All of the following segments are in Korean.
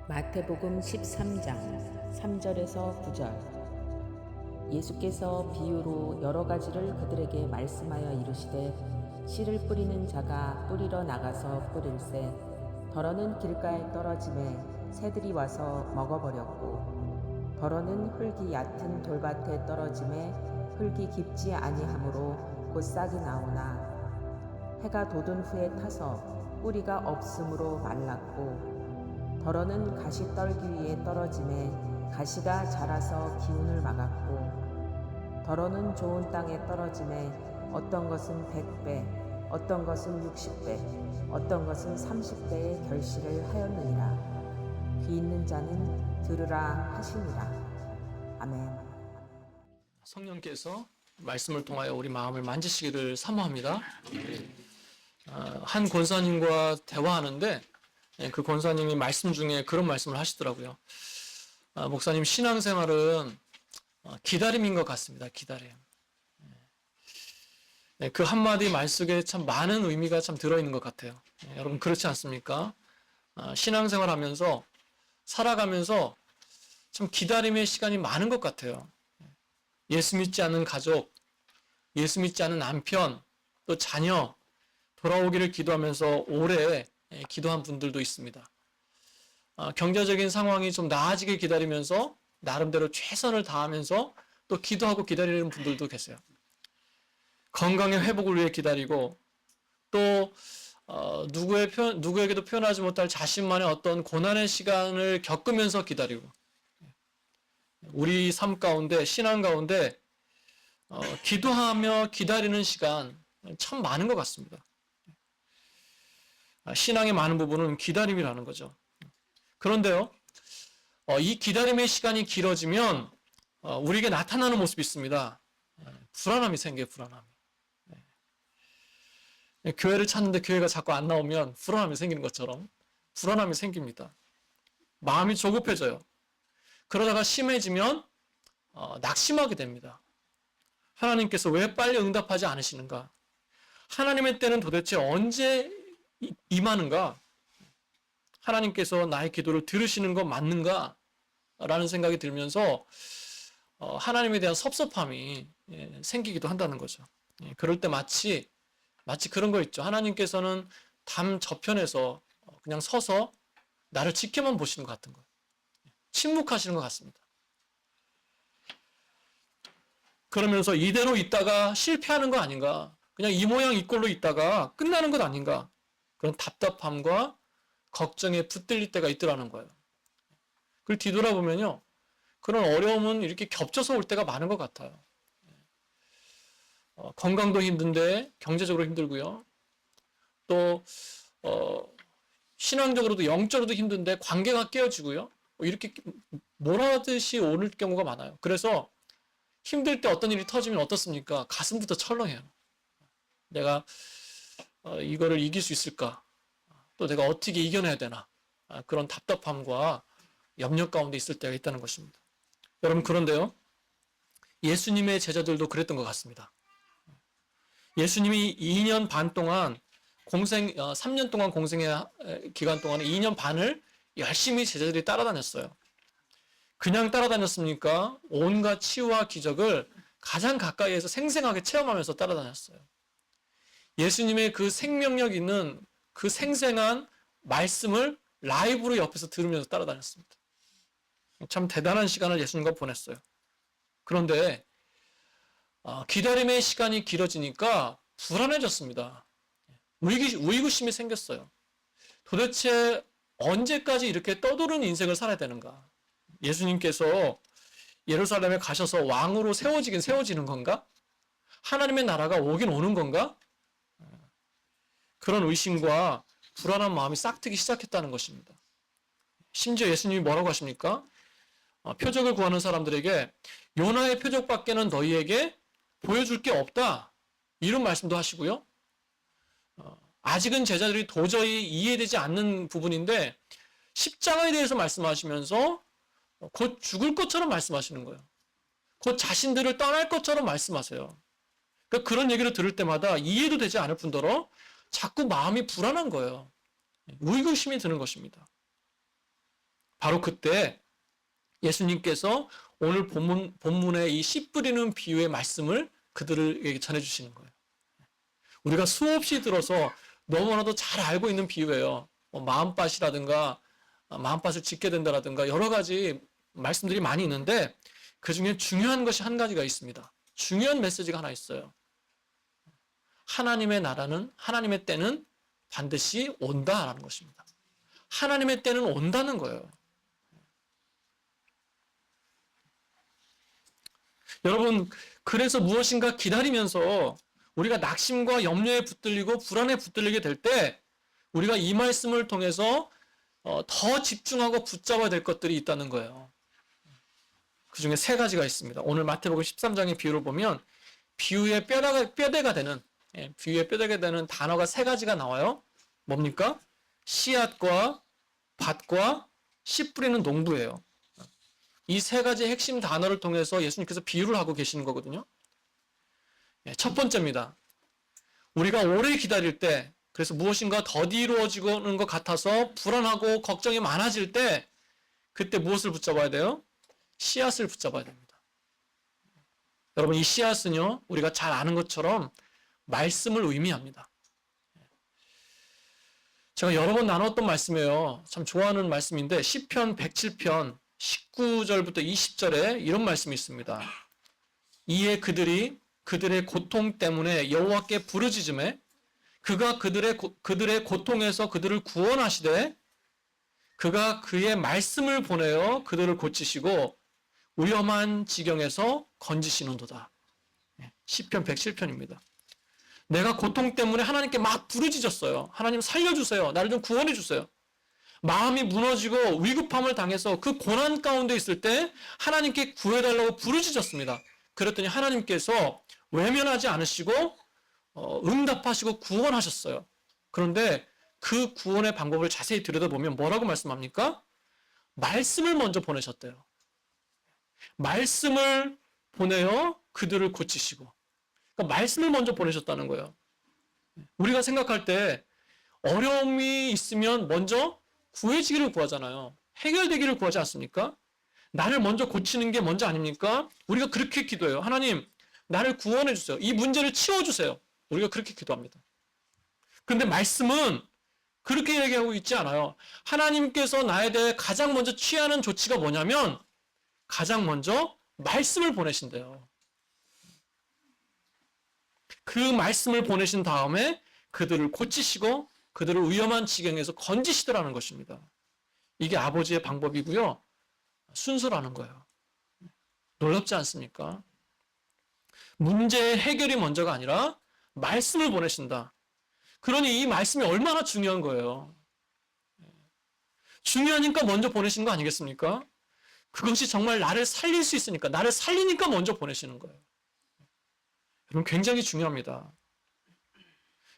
마태복음 13장 3절에서 9절. 예수께서 비유로 여러 가지를 그들에게 말씀하여 이르시되, 씨를 뿌리는 자가 뿌리러 나가서 뿌릴새 더러는 길가에 떨어짐에 새들이 와서 먹어버렸고, 더러는 흙이 얕은 돌밭에 떨어짐에 흙이 깊지 아니하므로 곧 싹이 나오나, 해가 돋은 후에 타서 뿌리가 없으므로 말랐고, 더러는 가시떨기 위에 떨어짐에 가시가 자라서 기운을 막았고, 더러는 좋은 땅에 떨어짐에 어떤 것은 100배, 어떤 것은 60배, 어떤 것은 30배의 결실을 하였느니라. 귀 있는 자는 들으라 하시니라. 아멘. 성령께서 말씀을 통하여 우리 마음을 만지시기를 사모합니다. 한 권사님과 대화하는데 그 권사님이 말씀 중에 그런 말씀을 하시더라고요. 목사님, 신앙생활은 기다림인 것 같습니다. 기다림. 그 한마디 말 속에 참 많은 의미가 참 들어있는 것 같아요. 여러분 그렇지 않습니까? 신앙생활 하면서 살아가면서 참 기다림의 시간이 많은 것 같아요. 예수 믿지 않는 가족, 예수 믿지 않는 남편, 또 자녀 돌아오기를 기도하면서 오래 기도한 분들도 있습니다. 경제적인 상황이 좀 나아지길 기다리면서 나름대로 최선을 다하면서 또 기도하고 기다리는 분들도 계세요. 건강의 회복을 위해 기다리고, 또 누구에게도 표현하지 못할 자신만의 어떤 고난의 시간을 겪으면서 기다리고, 우리 삶 가운데, 신앙 가운데 기도하며 기다리는 시간 참 많은 것 같습니다. 신앙의 많은 부분은 기다림이라는 거죠. 그런데요, 이 기다림의 시간이 길어지면 우리에게 나타나는 모습이 있습니다. 불안함이 생겨요, 불안함이. 교회를 찾는데 교회가 자꾸 안 나오면 불안함이 생기는 것처럼 불안함이 생깁니다. 마음이 조급해져요. 그러다가 심해지면 낙심하게 됩니다. 하나님께서 왜 빨리 응답하지 않으시는가? 하나님의 때는 도대체 언제 임하는가? 하나님께서 나의 기도를 들으시는 건 맞는가? 라는 생각이 들면서 하나님에 대한 섭섭함이 생기기도 한다는 거죠. 그럴 때 마치 그런 거 있죠. 하나님께서는 담 저편에서 그냥 서서 나를 지켜만 보시는 것 같은 거예요. 침묵하시는 것 같습니다. 그러면서 이대로 있다가 실패하는 거 아닌가? 그냥 이 모양 이 꼴로 있다가 끝나는 것 아닌가? 그런 답답함과 걱정에 붙들릴 때가 있더라는 거예요. 그걸 뒤돌아보면요, 그런 어려움은 이렇게 겹쳐서 올 때가 많은 것 같아요. 건강도 힘든데 경제적으로 힘들고요. 또 신앙적으로도 영적으로도 힘든데 관계가 깨어지고요. 이렇게 몰아듯이 오는 경우가 많아요. 그래서 힘들 때 어떤 일이 터지면 어떻습니까? 가슴부터 철렁해요. 내가 이거를 이길 수 있을까? 또 내가 어떻게 이겨내야 되나? 그런 답답함과 염려 가운데 있을 때가 있다는 것입니다. 여러분, 그런데요, 예수님의 제자들도 그랬던 것 같습니다. 예수님이 2년 반 동안 3년 동안 공생의 기간 동안에 2년 반을 열심히 제자들이 따라다녔어요. 그냥 따라다녔습니까? 온갖 치유와 기적을 가장 가까이에서 생생하게 체험하면서 따라다녔어요. 예수님의 그 생명력 있는 그 생생한 말씀을 라이브로 옆에서 들으면서 따라다녔습니다. 참 대단한 시간을 예수님과 보냈어요. 그런데 기다림의 시간이 길어지니까 불안해졌습니다. 의구심이 생겼어요. 도대체 언제까지 이렇게 떠도는 인생을 살아야 되는가? 예수님께서 예루살렘에 가셔서 왕으로 세워지긴 세워지는 건가? 하나님의 나라가 오긴 오는 건가? 그런 의심과 불안한 마음이 싹트기 시작했다는 것입니다. 심지어 예수님이 뭐라고 하십니까? 표적을 구하는 사람들에게 요나의 표적밖에는 너희에게 보여줄 게 없다, 이런 말씀도 하시고요. 아직은 제자들이 도저히 이해되지 않는 부분인데 십자가에 대해서 말씀하시면서 곧 죽을 것처럼 말씀하시는 거예요. 곧 자신들을 떠날 것처럼 말씀하세요. 그러니까 그런 얘기를 들을 때마다 이해도 되지 않을 뿐더러 자꾸 마음이 불안한 거예요. 의구심이 드는 것입니다. 바로 그때 예수님께서 오늘 본문의 이 씨 뿌리는 비유의 말씀을 그들에게 전해주시는 거예요. 우리가 수없이 들어서 너무나도 잘 알고 있는 비유예요. 마음밭이라든가 마음밭을 짓게 된다라든가 여러 가지 말씀들이 많이 있는데 그 중에 중요한 것이 한 가지가 있습니다. 중요한 메시지가 하나 있어요. 하나님의 나라는, 하나님의 때는 반드시 온다라는 것입니다. 하나님의 때는 온다는 거예요. 여러분, 그래서 무엇인가 기다리면서 우리가 낙심과 염려에 붙들리고 불안에 붙들리게 될 때 우리가 이 말씀을 통해서 더 집중하고 붙잡아야 될 것들이 있다는 거예요. 그 중에 세 가지가 있습니다. 오늘 마태복음 13장의 비유를 보면 비유의 뼈대가 되는 단어가 세 가지가 나와요. 뭡니까? 씨앗과 밭과 씨 뿌리는 농부예요. 이 세 가지의 핵심 단어를 통해서 예수님께서 비유를 하고 계시는 거거든요. 첫 번째입니다. 우리가 오래 기다릴 때, 그래서 무엇인가 더디 이루어지는 것 같아서 불안하고 걱정이 많아질 때, 그때 무엇을 붙잡아야 돼요? 씨앗을 붙잡아야 됩니다. 여러분, 이 씨앗은요, 우리가 잘 아는 것처럼 말씀을 의미합니다. 제가 여러 번 나눴던 말씀이에요. 참 좋아하는 말씀인데, 시편 107편 19절부터 20절에 이런 말씀이 있습니다. 이에 그들의 고통 때문에 여호와께 부르짖음에 그가 그들의 고통에서 그들을 구원하시되 그가 그의 말씀을 보내어 그들을 고치시고 위험한 지경에서 건지시는도다. 시편 107편입니다. 내가 고통 때문에 하나님께 막 부르짖었어요. 하나님 살려주세요. 나를 좀 구원해주세요. 마음이 무너지고 위급함을 당해서 그 고난 가운데 있을 때 하나님께 구해달라고 부르짖었습니다. 그랬더니 하나님께서 외면하지 않으시고 응답하시고 구원하셨어요. 그런데 그 구원의 방법을 자세히 들여다보면 뭐라고 말씀합니까? 말씀을 먼저 보내셨대요. 말씀을 보내어 그들을 고치시고, 그러니까 말씀을 먼저 보내셨다는 거예요. 우리가 생각할 때 어려움이 있으면 먼저 구해지기를 구하잖아요. 해결되기를 구하지 않습니까? 나를 먼저 고치는 게 먼저 아닙니까? 우리가 그렇게 기도해요. 하나님, 나를 구원해 주세요. 이 문제를 치워주세요. 우리가 그렇게 기도합니다. 그런데 말씀은 그렇게 얘기하고 있지 않아요. 하나님께서 나에 대해 가장 먼저 취하는 조치가 뭐냐면 가장 먼저 말씀을 보내신대요. 그 말씀을 보내신 다음에 그들을 고치시고 그들을 위험한 지경에서 건지시더라는 것입니다. 이게 아버지의 방법이고요. 순서라는 거예요. 놀랍지 않습니까? 문제의 해결이 먼저가 아니라 말씀을 보내신다. 그러니 이 말씀이 얼마나 중요한 거예요. 중요하니까 먼저 보내신 거 아니겠습니까? 그것이 정말 나를 살릴 수 있으니까, 나를 살리니까 먼저 보내시는 거예요. 여러분, 굉장히 중요합니다.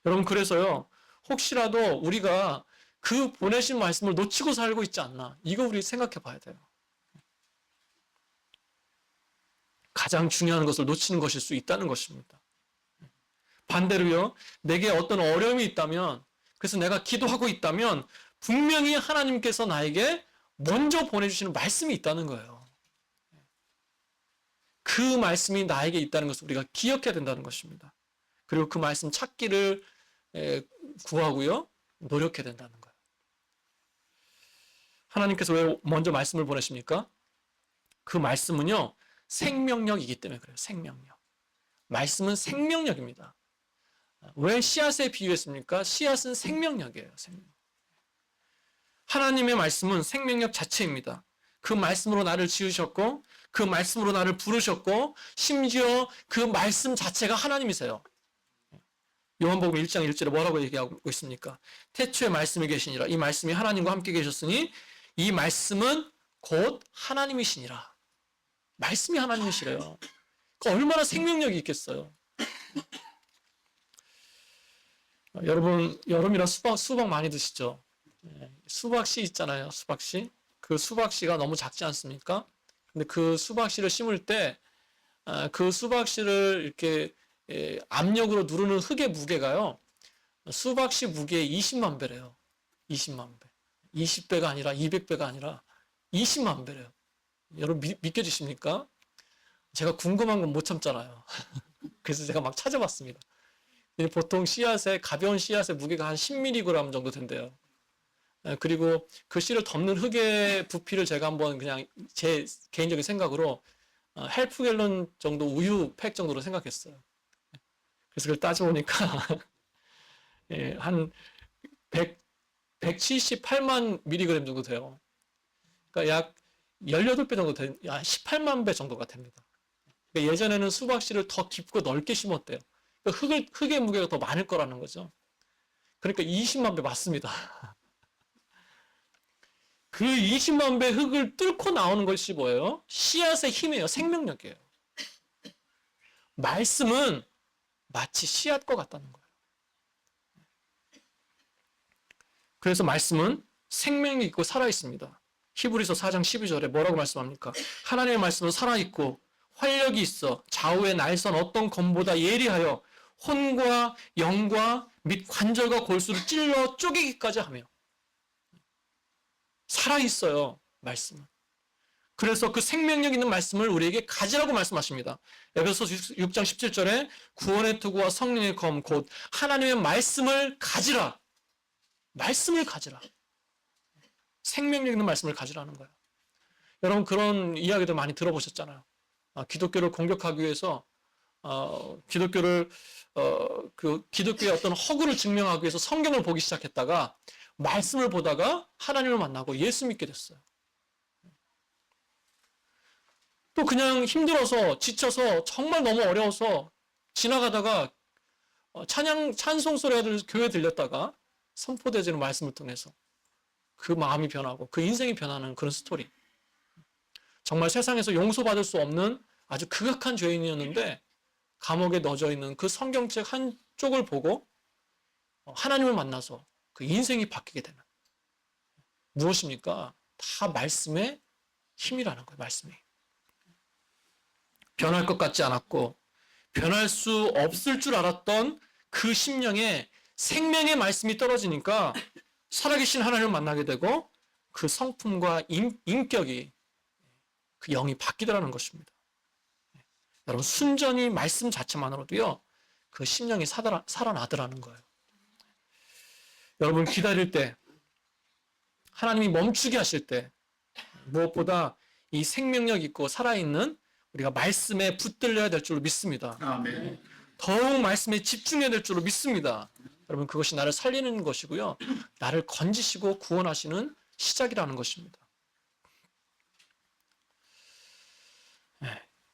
여러분, 그래서요, 혹시라도 우리가 그 보내신 말씀을 놓치고 살고 있지 않나, 이거 우리 생각해 봐야 돼요. 가장 중요한 것을 놓치는 것일 수 있다는 것입니다. 반대로요, 내게 어떤 어려움이 있다면, 그래서 내가 기도하고 있다면 분명히 하나님께서 나에게 먼저 보내주시는 말씀이 있다는 거예요. 그 말씀이 나에게 있다는 것을 우리가 기억해야 된다는 것입니다. 그리고 그 말씀 찾기를 구하고요, 노력해야 된다는 거예요. 하나님께서 왜 먼저 말씀을 보내십니까? 그 말씀은요, 생명력이기 때문에 그래요. 생명력. 말씀은 생명력입니다. 왜 씨앗에 비유했습니까? 씨앗은 생명력이에요. 생명력. 하나님의 말씀은 생명력 자체입니다. 그 말씀으로 나를 지으셨고 그 말씀으로 나를 부르셨고 심지어 그 말씀 자체가 하나님이세요. 요한복음 1장 1절에 뭐라고 얘기하고 있습니까? 태초에 말씀이 계시니라. 이 말씀이 하나님과 함께 계셨으니 이 말씀은 곧 하나님이시니라. 말씀이 하나님이시래요. 얼마나 생명력이 있겠어요. 여러분, 여름이라 수박 많이 드시죠? 수박씨 있잖아요. 수박씨. 그 수박씨가 너무 작지 않습니까? 근데 그 수박씨를 심을 때 그 수박씨를 이렇게 압력으로 누르는 흙의 무게가요, 수박씨 무게의 20만 배래요. 20만 배. 20배가 아니라 200배가 아니라 20만 배래요. 여러분 믿겨지십니까? 제가 궁금한 건 못 참잖아요. 그래서 제가 막 찾아봤습니다. 보통 씨앗의 가벼운 씨앗의 무게가 한 10mg 정도 된대요. 그리고 그 씨를 덮는 흙의 부피를 제가 한번 그냥 제 개인적인 생각으로 헬프 갤런 정도 우유 팩 정도로 생각했어요. 그래서 그걸 따져보니까 예, 한 178만 미리그램 정도 돼요. 그러니까 약 18배 정도 된, 18만 배 정도가 됩니다. 그러니까 예전에는 수박씨를 더 깊고 넓게 심었대요. 그러니까 흙의 무게가 더 많을 거라는 거죠. 그러니까 20만 배 맞습니다. 그 20만 배 흙을 뚫고 나오는 것이 뭐예요? 씨앗의 힘이에요. 생명력이에요. 말씀은 마치 씨앗과 같다는 거예요. 그래서 말씀은 생명력 있고 살아있습니다. 히브리서 4장 12절에 뭐라고 말씀합니까? 하나님의 말씀은 살아있고 활력이 있어 좌우의 날선 어떤 검보다 예리하여 혼과 영과 및 관절과 골수를 찔러 쪼개기까지 하며 살아있어요. 말씀은. 그래서 그 생명력 있는 말씀을 우리에게 가지라고 말씀하십니다. 에베소 6장 17절에 구원의 투구와 성령의 검 곧 하나님의 말씀을 가지라. 말씀을 가지라. 생명력 있는 말씀을 가지라는 거예요. 여러분 그런 이야기도 많이 들어보셨잖아요. 기독교를 공격하기 위해서 기독교의 어떤 허구를 증명하기 위해서 성경을 보기 시작했다가 말씀을 보다가 하나님을 만나고 예수 믿게 됐어요. 또 그냥 힘들어서 지쳐서 정말 너무 어려워서 지나가다가 찬송 소리가 교회에 들렸다가 선포되지는 말씀을 통해서 그 마음이 변하고 그 인생이 변하는 그런 스토리. 정말 세상에서 용서받을 수 없는 아주 극악한 죄인이었는데 감옥에 넣어져 있는 그 성경책 한쪽을 보고 하나님을 만나서 그 인생이 바뀌게 되는. 무엇입니까? 다 말씀의 힘이라는 거예요. 말씀이. 변할 것 같지 않았고 변할 수 없을 줄 알았던 그 심령에 생명의 말씀이 떨어지니까 살아계신 하나님을 만나게 되고 그 성품과 인격이 그 영이 바뀌더라는 것입니다. 여러분 순전히 말씀 자체만으로도요 그 심령이 살아나더라는 거예요. 여러분 기다릴 때 하나님이 멈추게 하실 때 무엇보다 이 생명력 있고 살아있는 우리가 말씀에 붙들려야 될 줄로 믿습니다. 아멘. 더욱 말씀에 집중해야 될 줄로 믿습니다. 여러분 그것이 나를 살리는 것이고요. 나를 건지시고 구원하시는 시작이라는 것입니다.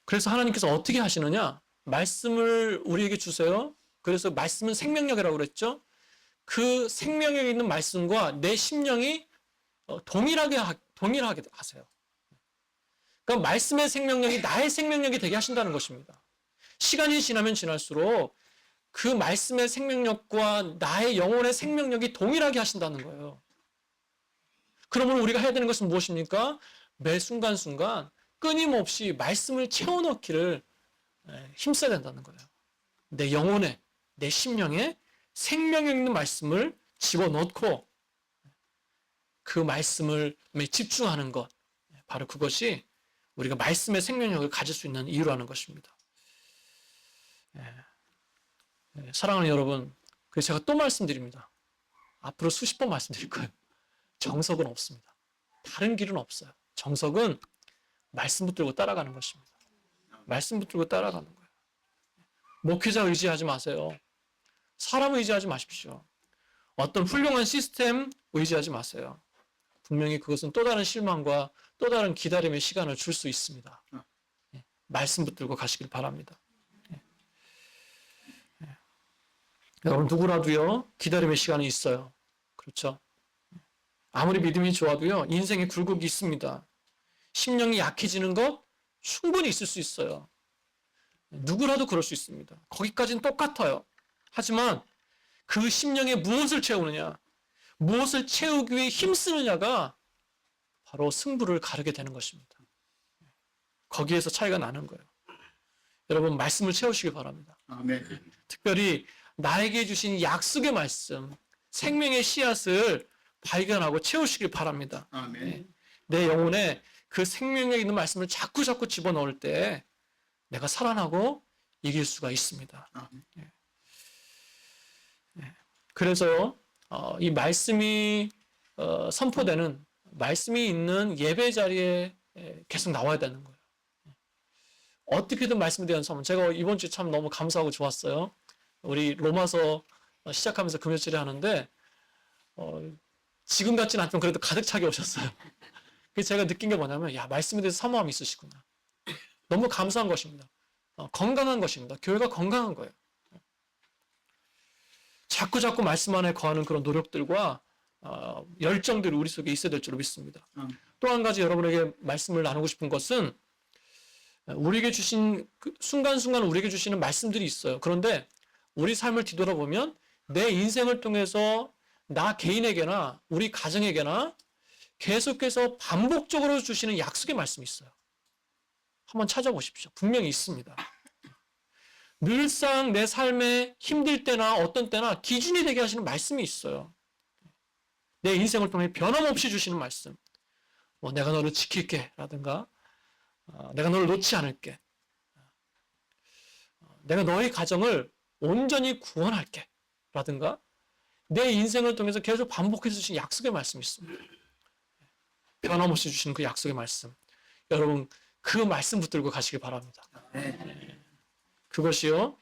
그래서 하나님께서 어떻게 하시느냐? 말씀을 우리에게 주세요. 그래서 말씀은 생명력이라고 그랬죠. 그 생명력 있는 말씀과 내 심령이 동일하게 하세요. 그러니까 말씀의 생명력이 나의 생명력이 되게 하신다는 것입니다. 시간이 지나면 지날수록 그 말씀의 생명력과 나의 영혼의 생명력이 동일하게 하신다는 거예요. 그러면 우리가 해야 되는 것은 무엇입니까? 매 순간순간 끊임없이 말씀을 채워넣기를 힘써야 된다는 거예요. 내 영혼에, 내 심령에 생명력 있는 말씀을 집어넣고 그 말씀을 집중하는 것. 바로 그것이 우리가 말씀의 생명력을 가질 수 있는 이유라는 것입니다. 사랑하는 여러분, 그래서 제가 또 말씀드립니다. 앞으로 수십 번 말씀드릴 거예요. 정석은 없습니다. 다른 길은 없어요. 정석은 말씀 붙들고 따라가는 것입니다. 말씀 붙들고 따라가는 거예요. 목회자 의지하지 마세요. 사람 의지하지 마십시오. 어떤 훌륭한 시스템 의지하지 마세요. 분명히 그것은 또 다른 실망과 또 다른 기다림의 시간을 줄 수 있습니다. 말씀 붙들고 가시길 바랍니다. 여러분 누구라도요 기다림의 시간이 있어요. 그렇죠? 아무리 믿음이 좋아도요 인생에 굴곡이 있습니다. 심령이 약해지는 것 충분히 있을 수 있어요. 누구라도 그럴 수 있습니다. 거기까지는 똑같아요. 하지만 그 심령에 무엇을 채우느냐, 무엇을 채우기 위해 힘쓰느냐가 바로 승부를 가르게 되는 것입니다. 거기에서 차이가 나는 거예요. 여러분 말씀을 채우시기 바랍니다. 아멘. 특별히 나에게 주신 약속의 말씀, 생명의 씨앗을 발견하고 채우시길 바랍니다. 아멘. 내 영혼에 그 생명력 있는 말씀을 자꾸 집어넣을 때 내가 살아나고 이길 수가 있습니다. 그래서 이 말씀이 선포되는 말씀이 있는 예배 자리에 계속 나와야 되는 거예요. 어떻게든 말씀에 대한 소문. 제가 이번 주에 참 너무 감사하고 좋았어요. 우리 로마서 시작하면서 금요일에 하는데 지금 같지는 않지만 그래도 가득 차게 오셨어요. 그래서 제가 느낀 게 뭐냐면 말씀에 대해서 사모함이 있으시구나. 너무 감사한 것입니다. 건강한 것입니다. 교회가 건강한 거예요. 자꾸 말씀 안에 거하는 그런 노력들과 열정들이 우리 속에 있어야 될 줄로 믿습니다. 또 한 가지 여러분에게 말씀을 나누고 싶은 것은 우리에게 주신 순간순간 우리에게 주시는 말씀들이 있어요. 그런데 우리 삶을 뒤돌아보면 내 인생을 통해서 나 개인에게나 우리 가정에게나 계속해서 반복적으로 주시는 약속의 말씀이 있어요. 한번 찾아보십시오. 분명히 있습니다. 늘상 내 삶에 힘들 때나 어떤 때나 기준이 되게 하시는 말씀이 있어요. 내 인생을 통해 변함없이 주시는 말씀. 내가 너를 지킬게 라든가 내가 너를 놓지 않을게. 내가 너의 가정을 온전히 구원할게 라든가 내 인생을 통해서 계속 반복해서 주신 약속의 말씀이 있습니다. 변함없이 주시는 그 약속의 말씀. 여러분 그 말씀 붙들고 가시기 바랍니다. 그것이요.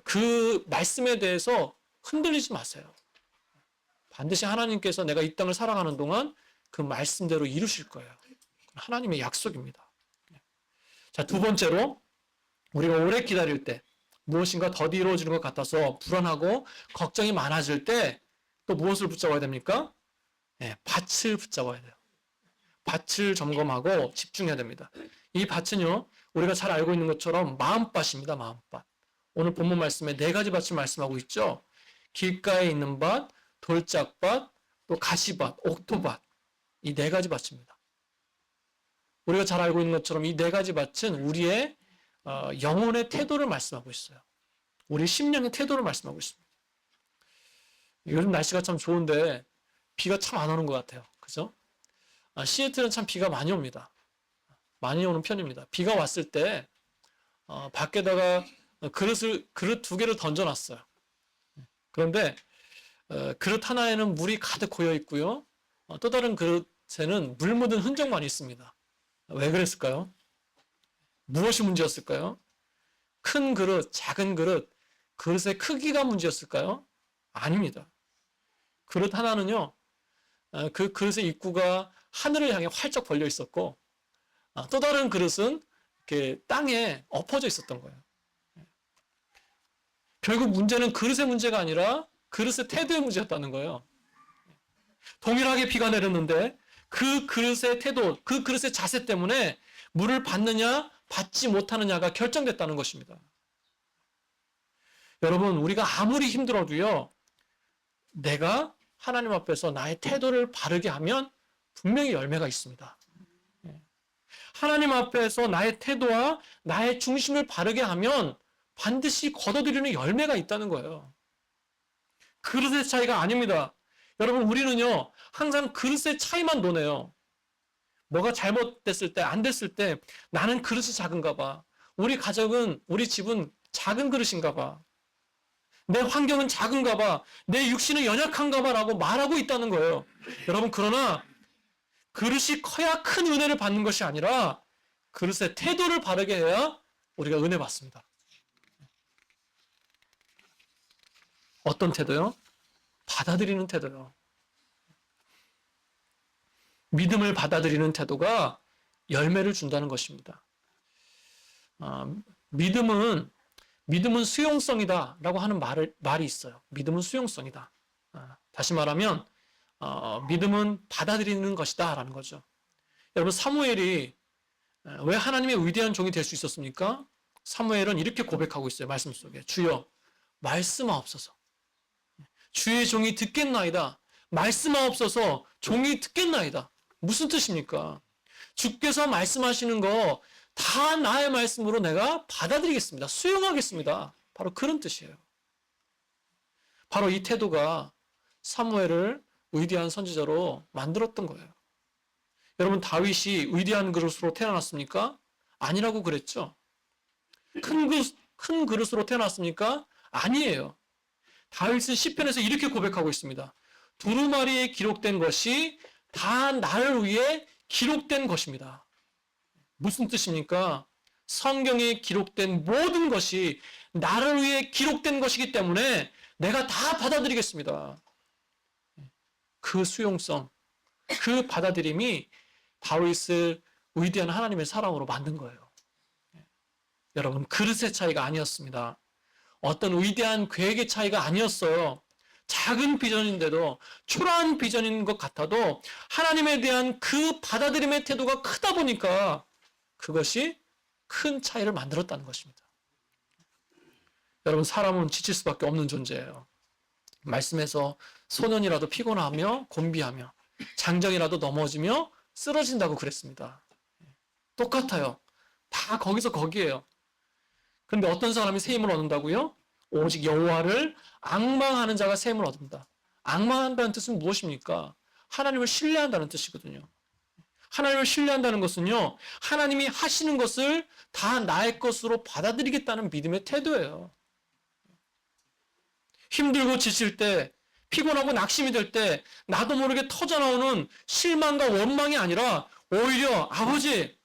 그 말씀에 대해서 흔들리지 마세요. 반드시 하나님께서 내가 이 땅을 살아가는 동안 그 말씀대로 이루실 거예요. 하나님의 약속입니다. 자, 두 번째로 우리가 오래 기다릴 때 무엇인가 더디 이루어지는 것 같아서 불안하고 걱정이 많아질 때 또 무엇을 붙잡아야 됩니까? 밭을 붙잡아야 돼요. 밭을 점검하고 집중해야 됩니다. 이 밭은요, 우리가 잘 알고 있는 것처럼 마음밭입니다. 마음밭. 오늘 본문 말씀에 네 가지 밭을 말씀하고 있죠. 길가에 있는 밭, 돌짝밭, 또 가시밭, 옥토밭. 이 네 가지 밭입니다. 우리가 잘 알고 있는 것처럼 이 네 가지 밭은 우리의 영혼의 태도를 말씀하고 있어요. 우리 심령의 태도를 말씀하고 있습니다. 요즘 날씨가 참 좋은데 비가 참 안 오는 것 같아요. 그죠? 시애틀은 참 비가 많이 옵니다. 많이 오는 편입니다. 비가 왔을 때 밖에다가 그릇 두 개를 던져놨어요. 그런데 그릇 하나에는 물이 가득 고여 있고요. 또 다른 그릇에는 물 묻은 흔적만 있습니다. 왜 그랬을까요? 무엇이 문제였을까요? 큰 그릇, 작은 그릇, 그릇의 크기가 문제였을까요? 아닙니다. 그릇 하나는요, 그 그릇의 입구가 하늘을 향해 활짝 벌려 있었고, 또 다른 그릇은 이렇게 땅에 엎어져 있었던 거예요. 결국 문제는 그릇의 문제가 아니라 그릇의 태도의 문제였다는 거예요. 동일하게 비가 내렸는데 그 그릇의 태도, 그 그릇의 자세 때문에 물을 받느냐, 받지 못하느냐가 결정됐다는 것입니다. 여러분, 우리가 아무리 힘들어도요, 내가 하나님 앞에서 나의 태도를 바르게 하면 분명히 열매가 있습니다. 하나님 앞에서 나의 태도와 나의 중심을 바르게 하면 반드시 거둬들이는 열매가 있다는 거예요. 그릇의 차이가 아닙니다. 여러분, 우리는요, 항상 그릇의 차이만 논해요. 뭐가 잘못됐을 때, 안 됐을 때, 나는 그릇이 작은가 봐. 우리 가족은, 우리 집은 작은 그릇인가 봐. 내 환경은 작은가 봐. 내 육신은 연약한가 봐라고 말하고 있다는 거예요. 여러분, 그러나 그릇이 커야 큰 은혜를 받는 것이 아니라 그릇의 태도를 바르게 해야 우리가 은혜 받습니다. 어떤 태도요? 받아들이는 태도요. 믿음을 받아들이는 태도가 열매를 준다는 것입니다. 믿음은 수용성이다 라고 하는 말이 있어요. 믿음은 수용성이다. 다시 말하면 믿음은 받아들이는 것이다 라는 거죠. 여러분, 사무엘이 왜 하나님의 위대한 종이 될 수 있었습니까? 사무엘은 이렇게 고백하고 있어요. 말씀 속에. 주여, 말씀하옵소서. 주의 종이 듣겠나이다. 말씀하옵소서. 종이 듣겠나이다. 무슨 뜻입니까? 주께서 말씀하시는 거 다 나의 말씀으로 내가 받아들이겠습니다. 수용하겠습니다. 바로 그런 뜻이에요. 바로 이 태도가 사무엘을 위대한 선지자로 만들었던 거예요. 여러분, 다윗이 위대한 그릇으로 태어났습니까? 아니라고 그랬죠. 큰 그릇으로 태어났습니까? 아니에요. 다윗은 시편에서 이렇게 고백하고 있습니다. 두루마리에 기록된 것이 다 나를 위해 기록된 것입니다. 무슨 뜻입니까? 성경에 기록된 모든 것이 나를 위해 기록된 것이기 때문에 내가 다 받아들이겠습니다. 그 수용성, 그 받아들임이 다윗을 위대한 하나님의 사랑으로 만든 거예요. 여러분, 그릇의 차이가 아니었습니다. 어떤 위대한 계획의 차이가 아니었어요. 작은 비전인데도, 초라한 비전인 것 같아도 하나님에 대한 그 받아들임의 태도가 크다 보니까 그것이 큰 차이를 만들었다는 것입니다. 여러분, 사람은 지칠 수밖에 없는 존재예요. 말씀에서 소년이라도 피곤하며 곤비하며 장정이라도 넘어지며 쓰러진다고 그랬습니다. 똑같아요. 다 거기서 거기에요. 그런데 어떤 사람이 새 힘을 얻는다고요? 오직 여호와를 앙망하는 자가 새 힘을 얻는다. 앙망한다는 뜻은 무엇입니까? 하나님을 신뢰한다는 뜻이거든요. 하나님을 신뢰한다는 것은요, 하나님이 하시는 것을 다 나의 것으로 받아들이겠다는 믿음의 태도예요. 힘들고 지칠 때, 피곤하고 낙심이 될 때 나도 모르게 터져나오는 실망과 원망이 아니라 오히려 아버지,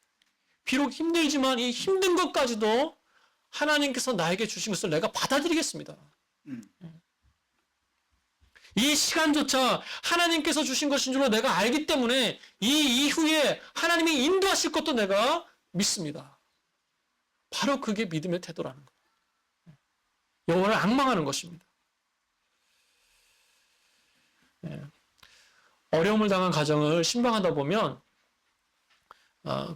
비록 힘들지만 이 힘든 것까지도 하나님께서 나에게 주신 것을 내가 받아들이겠습니다. 이 시간조차 하나님께서 주신 것인 줄로 내가 알기 때문에 이 이후에 하나님이 인도하실 것도 내가 믿습니다. 바로 그게 믿음의 태도라는 거예요. 여호와를 앙망하는 것입니다. 어려움을 당한 가정을 신방하다 보면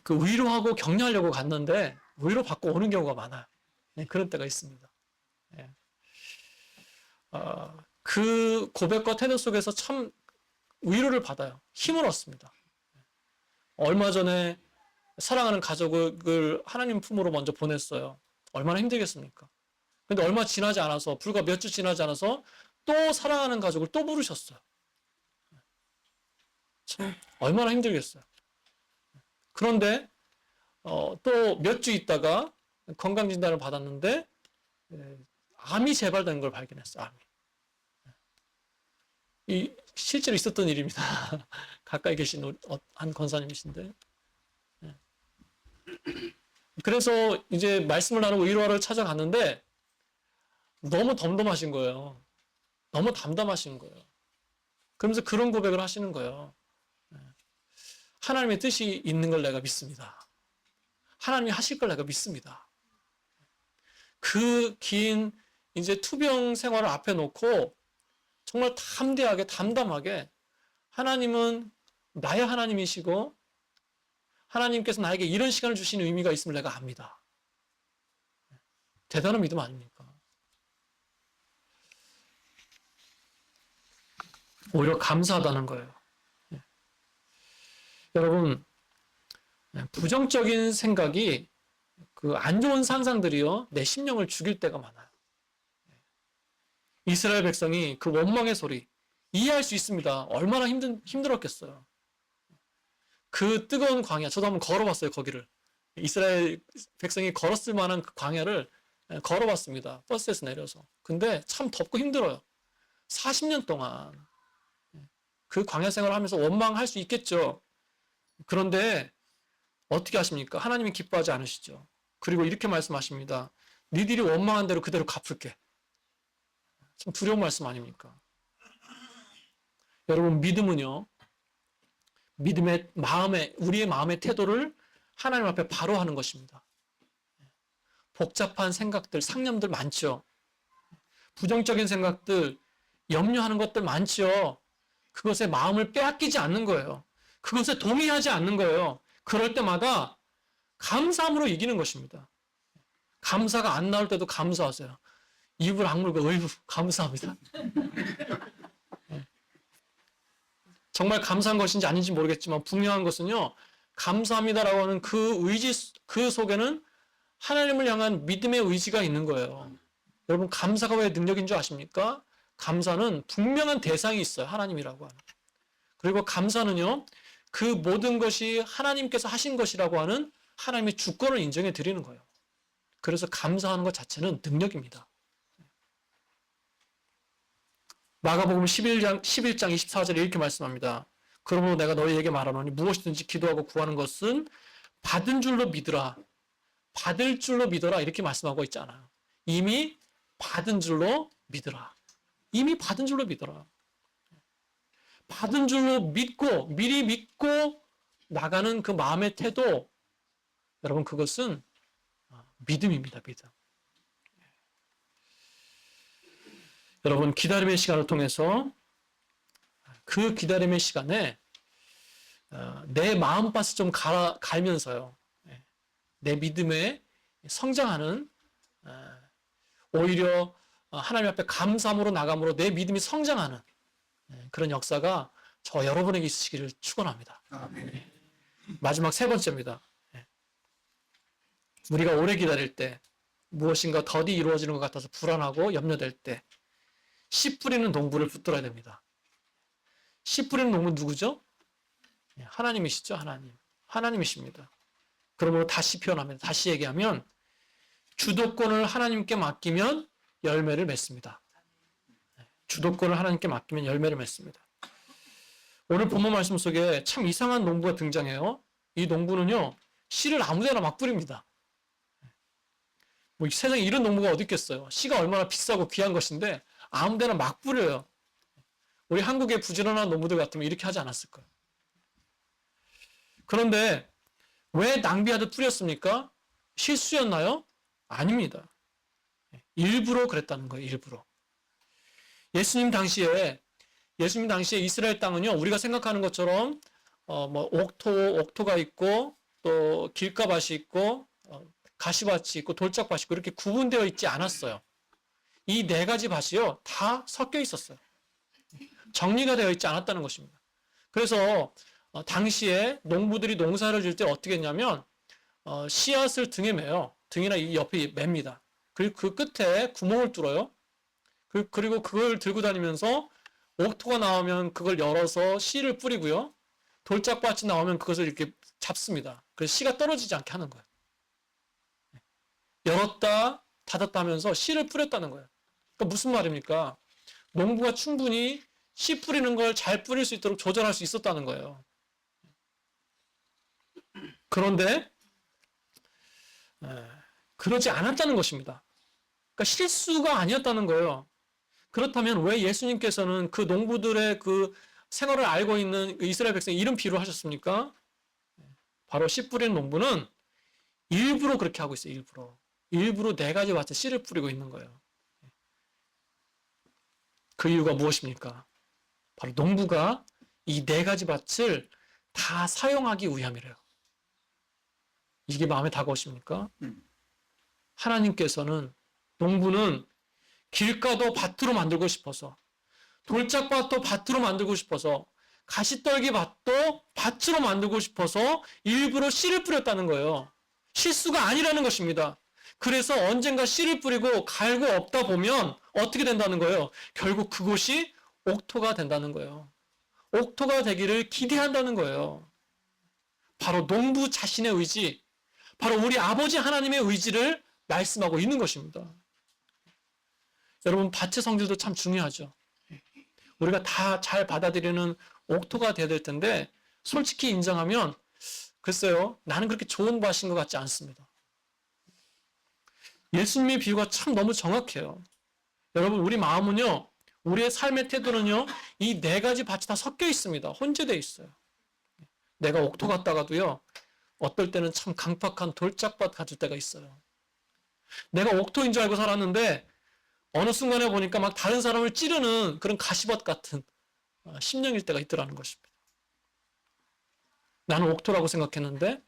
그 위로하고 격려하려고 갔는데 위로 받고 오는 경우가 많아요. 그런 때가 있습니다. 그 고백과 태도 속에서 참 위로를 받아요. 힘을 얻습니다. 얼마 전에 사랑하는 가족을 하나님 품으로 먼저 보냈어요. 얼마나 힘들겠습니까? 근데 얼마 지나지 않아서, 불과 몇 주 지나지 않아서 또 사랑하는 가족을 또 부르셨어요. 참 얼마나 힘들겠어요. 그런데 또 몇 주 있다가 건강진단을 받았는데 암이 재발된 걸 발견했어요. 암이. 이 실제로 있었던 일입니다. 가까이 계신 한 권사님이신데. 그래서 이제 말씀을 나누고 위로하러 찾아갔는데 너무 덤덤하신 거예요. 너무 담담하신 거예요. 그러면서 그런 고백을 하시는 거예요. 하나님의 뜻이 있는 걸 내가 믿습니다. 하나님이 하실 걸 내가 믿습니다. 그 긴 이제 투병 생활을 앞에 놓고 정말 담대하게, 담담하게 하나님은 나의 하나님이시고 하나님께서 나에게 이런 시간을 주시는 의미가 있음을 내가 압니다. 대단한 믿음 아닙니까? 오히려 감사하다는 거예요. 여러분, 부정적인 생각이 그 안 좋은 상상들이요, 내 심령을 죽일 때가 많아요. 이스라엘 백성이 그 원망의 소리 이해할 수 있습니다. 얼마나 힘들었겠어요. 그 뜨거운 광야, 저도 한번 걸어봤어요, 거기를. 이스라엘 백성이 걸었을 만한 그 광야를 걸어봤습니다. 버스에서 내려서. 근데 참 덥고 힘들어요. 40년 동안 그 광야 생활을 하면서 원망할 수 있겠죠. 그런데 어떻게 하십니까? 하나님이 기뻐하지 않으시죠. 그리고 이렇게 말씀하십니다. 니들이 원망한 대로 그대로 갚을게. 참 두려운 말씀 아닙니까? 여러분, 믿음은요, 믿음의 마음에, 우리의 마음의 태도를 하나님 앞에 바로 하는 것입니다. 복잡한 생각들, 상념들 많죠. 부정적인 생각들, 염려하는 것들 많죠. 그것에 마음을 빼앗기지 않는 거예요. 그것에 동의하지 않는 거예요. 그럴 때마다 감사함으로 이기는 것입니다. 감사가 안 나올 때도 감사하세요. 입을 악물고 어이구 감사합니다. 정말 감사한 것인지 아닌지 모르겠지만 분명한 것은요, 감사합니다라고 하는 그 의지, 그 속에는 하나님을 향한 믿음의 의지가 있는 거예요. 여러분, 감사가 왜 능력인 줄 아십니까? 감사는 분명한 대상이 있어요. 하나님이라고 하는. 그리고 감사는요, 그 모든 것이 하나님께서 하신 것이라고 하는 하나님의 주권을 인정해 드리는 거예요. 그래서 감사하는 것 자체는 능력입니다. 마가복음 11장 24절에 이렇게 말씀합니다. 그러므로 내가 너희에게 말하노니 무엇이든지 기도하고 구하는 것은 받은 줄로 믿으라. 받을 줄로 믿어라. 이렇게 말씀하고 있잖아요. 이미 받은 줄로 믿으라. 이미 받은 줄로 믿어라. 받은 줄로 믿고 미리 믿고 나가는 그 마음의 태도, 여러분 그것은 믿음입니다. 믿음. 여러분 기다림의 시간을 통해서 그 기다림의 시간에 내 마음밭을 좀 갈면서요. 내 믿음에 성장하는, 오히려 하나님 앞에 감사함으로 나감으로 내 믿음이 성장하는 그런 역사가 저 여러분에게 있으시기를 축원합니다. 마지막 세 번째입니다. 우리가 오래 기다릴 때, 무엇인가 더디 이루어지는 것 같아서 불안하고 염려될 때 씨 뿌리는 농부를 붙들어야 됩니다. 씨 뿌리는 농부는 누구죠? 하나님이시죠. 하나님이십니다. 그러므로 다시 표현합니다. 다시 얘기하면 주도권을 하나님께 맡기면 열매를 맺습니다. 주도권을 하나님께 맡기면 열매를 맺습니다. 오늘 본문 말씀 속에 참 이상한 농부가 등장해요. 이 농부는요, 씨를 아무데나 막 뿌립니다. 뭐 세상에 이런 농부가 어디 있겠어요. 씨가 얼마나 비싸고 귀한 것인데 아무데나 막 뿌려요. 우리 한국의 부지런한 농부들 같으면 이렇게 하지 않았을 거예요. 그런데 왜 낭비하듯 뿌렸습니까? 실수였나요? 아닙니다. 일부러 그랬다는 거예요. 일부러. 예수님 당시에 이스라엘 땅은요, 우리가 생각하는 것처럼 뭐 옥토가 있고 또 길가밭이 있고 가시밭이 있고 돌짝밭이 있고 이렇게 구분되어 있지 않았어요. 이 네 가지 밭이요, 다 섞여 있었어요. 정리가 되어 있지 않았다는 것입니다. 그래서 당시에 농부들이 농사를 지을 때 어떻게 했냐면 씨앗을 등에 매요. 등이나 이 옆에 맵니다. 그리고 그 끝에 구멍을 뚫어요. 그리고 그걸 들고 다니면서 옥토가 나오면 그걸 열어서 씨를 뿌리고요. 돌짝밭이 나오면 그것을 이렇게 잡습니다. 그래서 씨가 떨어지지 않게 하는 거예요. 열었다 닫았다 하면서 씨를 뿌렸다는 거예요. 그러니까 무슨 말입니까? 농부가 충분히 씨 뿌리는 걸 잘 뿌릴 수 있도록 조절할 수 있었다는 거예요. 그런데 그러지 않았다는 것입니다. 그러니까 실수가 아니었다는 거예요. 그렇다면 왜 예수님께서는 그 농부들의 그 생활을 알고 있는 이스라엘 백성 이런 비유를 하셨습니까? 바로 씨 뿌리는 농부는 일부러 그렇게 하고 있어요. 일부러 네 가지 밭에 씨를 뿌리고 있는 거예요. 그 이유가 무엇입니까? 바로 농부가 이 네 가지 밭을 다 사용하기 위함이래요. 이게 마음에 다가오십니까? 하나님께서는 농부는 길가도 밭으로 만들고 싶어서, 돌짝밭도 밭으로 만들고 싶어서, 가시떨기 밭도 밭으로 만들고 싶어서 일부러 씨를 뿌렸다는 거예요. 실수가 아니라는 것입니다. 그래서 언젠가 씨를 뿌리고 갈고 없다 보면 어떻게 된다는 거예요? 결국 그곳이 옥토가 된다는 거예요. 옥토가 되기를 기대한다는 거예요. 바로 농부 자신의 의지, 바로 우리 아버지 하나님의 의지를 말씀하고 있는 것입니다. 여러분, 밭의 성질도 참 중요하죠. 우리가 다 잘 받아들이는 옥토가 되어야 될 텐데, 솔직히 인정하면 글쎄요, 나는 그렇게 좋은 밭인 것 같지 않습니다. 예수님의 비유가 참 너무 정확해요. 여러분, 우리 마음은요, 우리의 삶의 태도는요, 이 네 가지 밭이 다 섞여 있습니다. 혼재되어 있어요. 내가 옥토 같다가도요, 어떨 때는 참 강팍한 돌짝밭 같을 때가 있어요. 내가 옥토인 줄 알고 살았는데 어느 순간에 보니까 막 다른 사람을 찌르는 그런 가시밭 같은 심령일 때가 있더라는 것입니다. 나는 옥토라고 생각했는데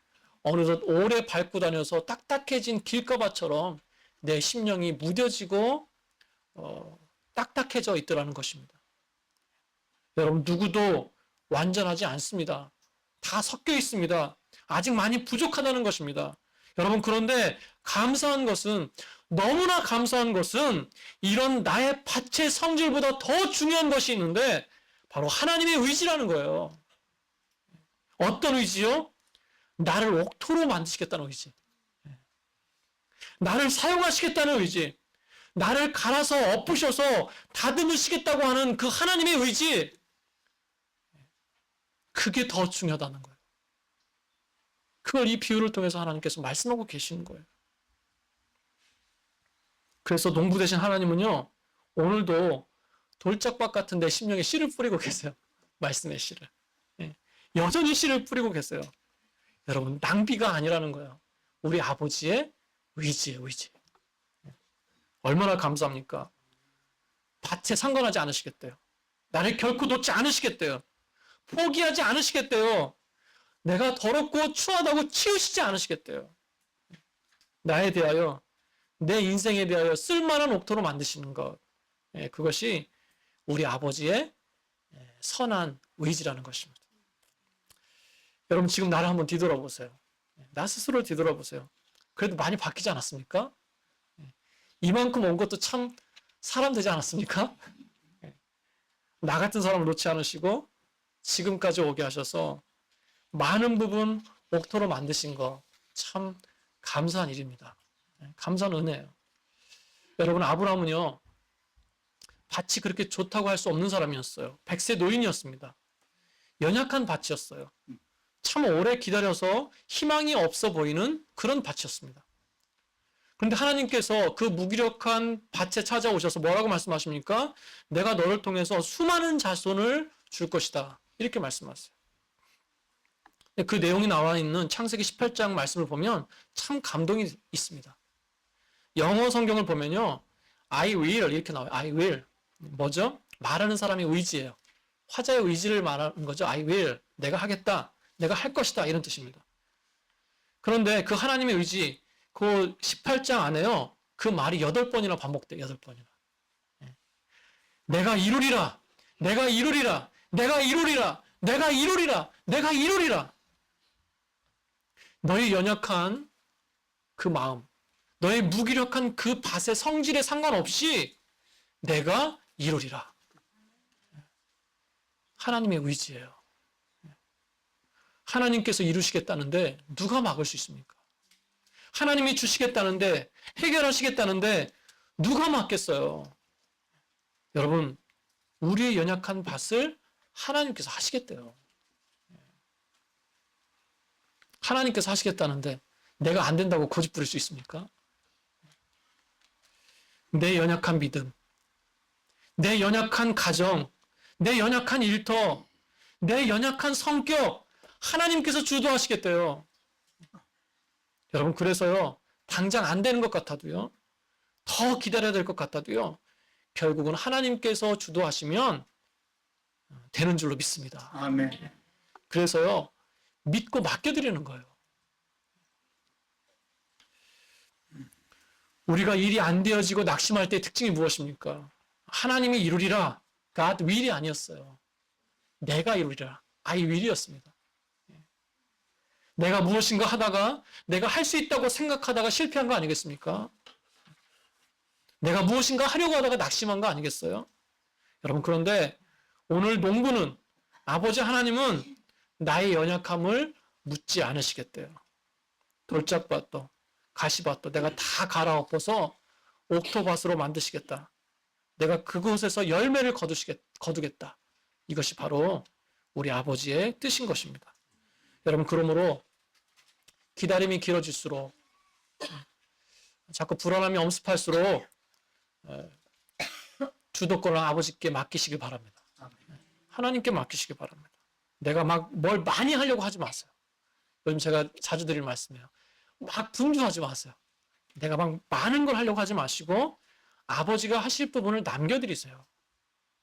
어느덧 오래 밟고 다녀서 딱딱해진 길가밭처럼 내 심령이 무뎌지고 딱딱해져 있더라는 것입니다. 여러분, 누구도 완전하지 않습니다. 다 섞여 있습니다. 아직 많이 부족하다는 것입니다. 여러분, 그런데 감사한 것은, 너무나 감사한 것은 이런 나의 밭의 성질보다 더 중요한 것이 있는데 바로 하나님의 의지라는 거예요. 어떤 의지요? 나를 옥토로 만드시겠다는 의지. 나를 사용하시겠다는 의지. 나를 갈아서 엎으셔서 다듬으시겠다고 하는 그 하나님의 의지. 그게 더 중요하다는 거예요. 그걸 이 비유를 통해서 하나님께서 말씀하고 계시는 거예요. 그래서 농부 되신 하나님은요, 오늘도 돌짝밭 같은 내 심령에 씨를 뿌리고 계세요. 말씀의 씨를. 예. 여전히 씨를 뿌리고 계세요. 여러분, 낭비가 아니라는 거예요. 우리 아버지의 의지예요, 의지. 얼마나 감사합니까? 밭에 상관하지 않으시겠대요. 나를 결코 놓지 않으시겠대요. 포기하지 않으시겠대요. 내가 더럽고 추하다고 치우시지 않으시겠대요. 나에 대하여, 내 인생에 대하여 쓸만한 옥토로 만드시는 것. 그것이 우리 아버지의 선한 의지라는 것입니다. 여러분, 지금 나를 한번 뒤돌아보세요. 나 스스로 뒤돌아보세요. 그래도 많이 바뀌지 않았습니까? 이만큼 온 것도 참 사람 되지 않았습니까? 나 같은 사람을 놓지 않으시고 지금까지 오게 하셔서 많은 부분 옥토로 만드신 거 참 감사한 일입니다. 감사한 은혜예요. 여러분, 아브라함은요, 밭이 그렇게 좋다고 할 수 없는 사람이었어요. 100세 노인이었습니다. 연약한 밭이었어요. 참 오래 기다려서 희망이 없어 보이는 그런 밭이었습니다. 그런데 하나님께서 그 무기력한 밭에 찾아오셔서 뭐라고 말씀하십니까? 내가 너를 통해서 수많은 자손을 줄 것이다. 이렇게 말씀하세요. 그 내용이 나와 있는 창세기 18장 말씀을 보면 참 감동이 있습니다. 영어 성경을 보면요, I will 이렇게 나와요. I will. 뭐죠? 말하는 사람의 의지예요. 화자의 의지를 말하는 거죠. I will. 내가 하겠다. 내가 할 것이다. 이런 뜻입니다. 그런데 그 하나님의 의지, 그 18장 안에요, 그 말이 8번이나 반복돼요. 8번이나. 내가 이루리라. 내가 이루리라. 내가 이루리라. 내가 이루리라. 내가 이루리라. 너의 연약한 그 마음, 너의 무기력한 그 밭의 성질에 상관없이 내가 이루리라. 하나님의 의지예요. 하나님께서 이루시겠다는데 누가 막을 수 있습니까? 하나님이 주시겠다는데, 해결하시겠다는데 누가 막겠어요? 여러분, 우리의 연약한 밭을 하나님께서 하시겠대요. 하나님께서 하시겠다는데 내가 안 된다고 고집 부릴 수 있습니까? 내 연약한 믿음, 내 연약한 가정, 내 연약한 일터, 내 연약한 성격, 하나님께서 주도하시겠대요. 여러분, 그래서요, 당장 안 되는 것 같아도요, 더 기다려야 될 것 같아도요, 결국은 하나님께서 주도하시면 되는 줄로 믿습니다. 아멘. 그래서요, 믿고 맡겨드리는 거예요. 우리가 일이 안 되어지고 낙심할 때의 특징이 무엇입니까? 하나님이 이루리라. God will이 아니었어요. 내가 이루리라. I will이었습니다. 내가 무엇인가 하다가 내가 할 수 있다고 생각하다가 실패한 거 아니겠습니까? 내가 무엇인가 하려고 하다가 낙심한 거 아니겠어요? 여러분, 그런데 오늘 농부는, 아버지 하나님은 나의 연약함을 묻지 않으시겠대요. 돌짝밭도 가시밭도 내가 다 갈아엎어서 옥토밭으로 만드시겠다. 내가 그곳에서 열매를 거두겠다. 이것이 바로 우리 아버지의 뜻인 것입니다. 여러분, 그러므로 기다림이 길어질수록, 자꾸 불안함이 엄습할수록 주도권을 아버지께 맡기시기 바랍니다. 하나님께 맡기시기 바랍니다. 내가 막 뭘 많이 하려고 하지 마세요. 요즘 제가 자주 드릴 말씀이에요. 막 분주하지 마세요. 내가 막 많은 걸 하려고 하지 마시고 아버지가 하실 부분을 남겨드리세요.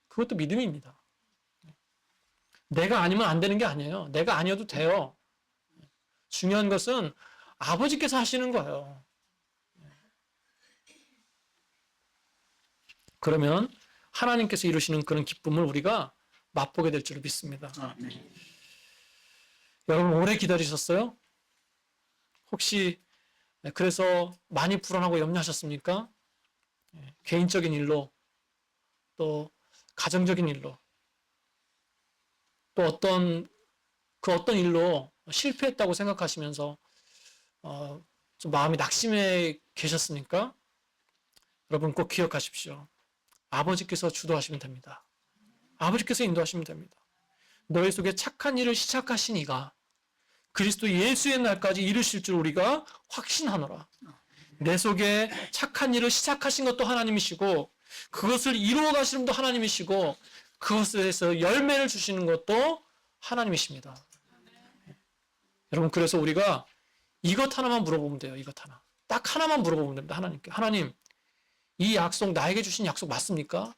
그것도 믿음입니다. 내가 아니면 안 되는 게 아니에요. 내가 아니어도 돼요. 중요한 것은 아버지께서 하시는 거예요. 그러면 하나님께서 이루시는 그런 기쁨을 우리가 맛보게 될 줄 믿습니다. 여러분, 오래 기다리셨어요? 혹시 그래서 많이 불안하고 염려하셨습니까? 개인적인 일로, 또 가정적인 일로, 또 어떤 그 어떤 일로 실패했다고 생각하시면서 좀 마음이 낙심해 계셨습니까? 여러분 꼭 기억하십시오. 아버지께서 주도하시면 됩니다. 아버지께서 인도하시면 됩니다. 너희 속에 착한 일을 시작하신 이가 그리스도 예수의 날까지 이루실 줄 우리가 확신하노라. 내 속에 착한 일을 시작하신 것도 하나님이시고 그것을 이루어 가시는 분도 하나님이시고 그것에서 열매를 주시는 것도 하나님이십니다. 여러분 그래서 우리가 이것 하나만 물어보면 돼요. 이것 하나. 딱 하나만 물어보면 됩니다. 하나님께. 하나님, 이 약속 나에게 주신 약속 맞습니까?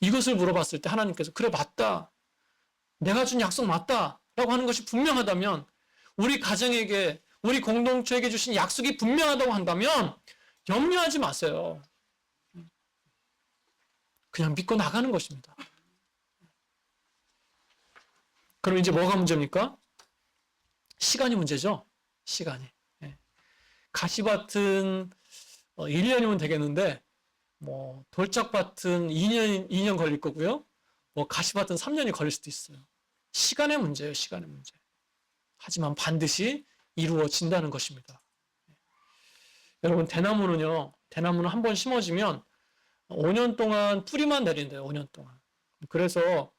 이것을 물어봤을 때 하나님께서 그래 맞다. 내가 준 약속 맞다. 라고 하는 것이 분명하다면 우리 가정에게 우리 공동체에게 주신 약속이 분명하다고 한다면 염려하지 마세요. 그냥 믿고 나가는 것입니다. 그럼 이제 뭐가 문제입니까? 시간이 문제죠. 시간이. 가시밭은 1년이면 되겠는데 뭐 돌짝밭은 2년 걸릴 거고요. 뭐 가시밭은 3년이 걸릴 수도 있어요. 시간의 문제예요. 시간의 문제. 하지만 반드시 이루어진다는 것입니다. 여러분 대나무는 한 번 심어지면 5년 동안 뿌리만 내린대요. 5년 동안. 그래서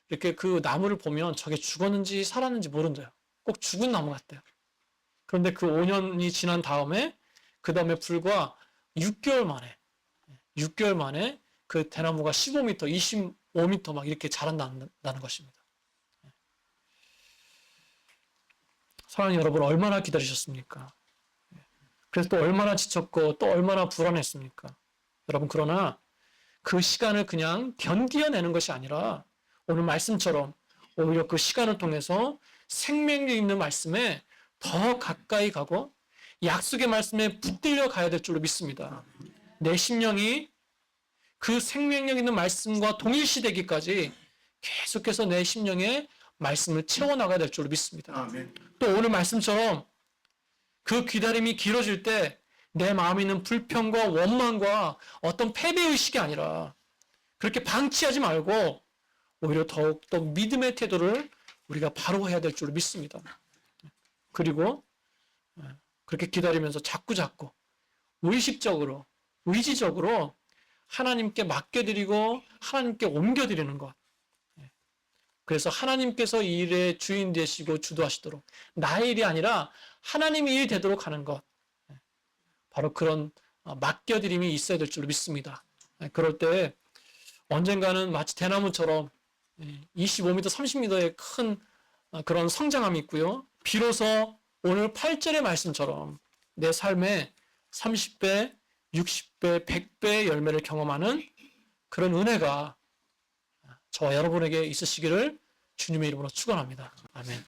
이렇게 그 나무를 보면 저게 죽었는지 살았는지 모른대요. 꼭 죽은 나무 같대요. 그런데 그 5년이 지난 다음에 그 다음에 불과 6개월 만에 그 대나무가 15m, 25m 막 이렇게 자란다는 것입니다. 사랑하는 여러분 얼마나 기다리셨습니까? 그래서 또 얼마나 지쳤고 또 얼마나 불안했습니까? 여러분 그러나 그 시간을 그냥 견디어내는 것이 아니라 오늘 말씀처럼 오히려 그 시간을 통해서 생명력 있는 말씀에 더 가까이 가고 약속의 말씀에 붙들려 가야 될 줄로 믿습니다. 내 심령이 그 생명력 있는 말씀과 동일시되기까지 계속해서 내 심령에 말씀을 채워나가야 될 줄로 믿습니다. 아멘. 또 오늘 말씀처럼 그 기다림이 길어질 때 내 마음에 있는 불평과 원망과 어떤 패배의식이 아니라 그렇게 방치하지 말고 오히려 더욱더 믿음의 태도를 우리가 바로 해야 될 줄로 믿습니다. 그리고 그렇게 기다리면서 자꾸 의식적으로 의지적으로 하나님께 맡겨드리고 하나님께 옮겨드리는 것. 그래서 하나님께서 이 일의 주인 되시고 주도하시도록 나의 일이 아니라 하나님의 일이 되도록 하는 것. 바로 그런 맡겨드림이 있어야 될 줄로 믿습니다. 그럴 때 언젠가는 마치 대나무처럼 25m, 30m의 큰 그런 성장함이 있고요. 비로소 오늘 8절의 말씀처럼 내 삶에 30배, 60배, 100배의 열매를 경험하는 그런 은혜가 저와 여러분에게 있으시기를 주님의 이름으로 축원합니다. 아멘.